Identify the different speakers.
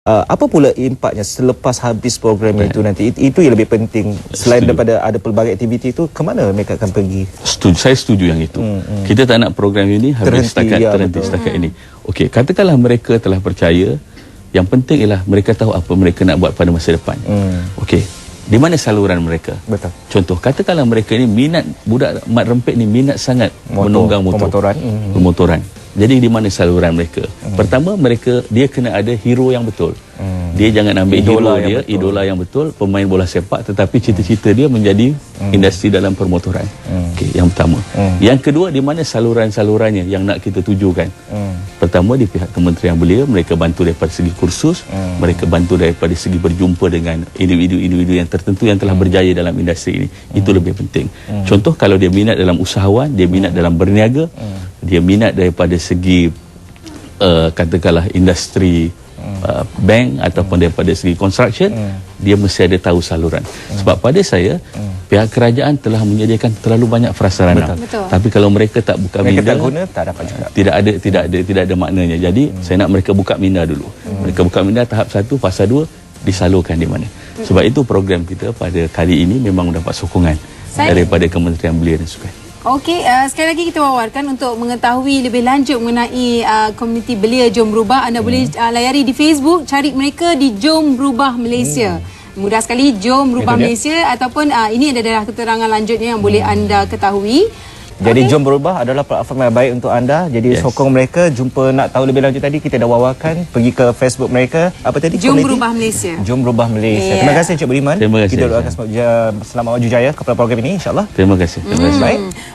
Speaker 1: Apa pula impaknya selepas habis program itu nanti? Itu yang lebih penting. Selain daripada ada pelbagai aktiviti itu, ke mana mereka akan pergi?
Speaker 2: Saya setuju yang itu. Kita tak nak program ini habis terhenti setakat ini. Okey, katakanlah mereka telah percaya, yang penting ialah mereka tahu apa mereka nak buat pada masa depan. Okey, di mana saluran mereka?
Speaker 1: Betul.
Speaker 2: Contoh, katakanlah mereka ni minat, budak Mat Rempit ni minat sangat menunggang motor. Pemotoran. Jadi di mana saluran mereka? Pertama, dia kena ada hero yang betul. Dia jangan ambil idola yang betul, pemain bola sepak, tetapi cita-cita dia menjadi industri dalam permotoran. Okey, yang pertama. Yang kedua, di mana saluran-salurannya yang nak kita tujukan? Pertama, di pihak Kementerian Belia, mereka bantu daripada segi kursus, mereka bantu daripada segi berjumpa dengan individu-individu yang tertentu yang telah berjaya dalam industri ini. Itu lebih penting. Contoh, kalau dia minat dalam usahawan, dia minat dalam berniaga, dia minat daripada segi katakanlah industri bank ataupun daripada segi construction, dia mesti ada tahu saluran. Sebab pada saya, pihak kerajaan telah menyediakan terlalu banyak prasarana. Tapi kalau mereka tak buka minda,
Speaker 1: tak guna, tak dapat juga.
Speaker 2: Tidak ada maknanya. Jadi saya nak mereka buka minda dulu. Mereka buka minda tahap 1, fasa 2 disalurkan di mana. Sebab itu program kita pada kali ini memang mendapat sokongan daripada Kementerian Belia dan Sukan.
Speaker 3: Okey, sekali lagi kita wawarkan untuk mengetahui lebih lanjut mengenai komuniti Belia Jom Berubah. Anda boleh layari di Facebook, cari mereka di Jom Berubah Malaysia. Mudah sekali, Jom Berubah Malaysia, ataupun ini adalah keterangan lanjutnya yang boleh anda ketahui.
Speaker 1: Jadi Jom Berubah adalah platform yang baik untuk anda. Jadi sokong mereka. Jumpa nak tahu lebih lanjut tadi, kita dah wawarkan. Pergi ke Facebook mereka. Apa tadi?
Speaker 3: Jom Berubah Malaysia.
Speaker 1: Jom Berubah Malaysia. Terima kasih Encik Budiman.
Speaker 2: Terima kasih.
Speaker 1: Kita doakan selamat maju jaya kepada program ini, insyaAllah.
Speaker 2: Terima kasih.
Speaker 1: Baik.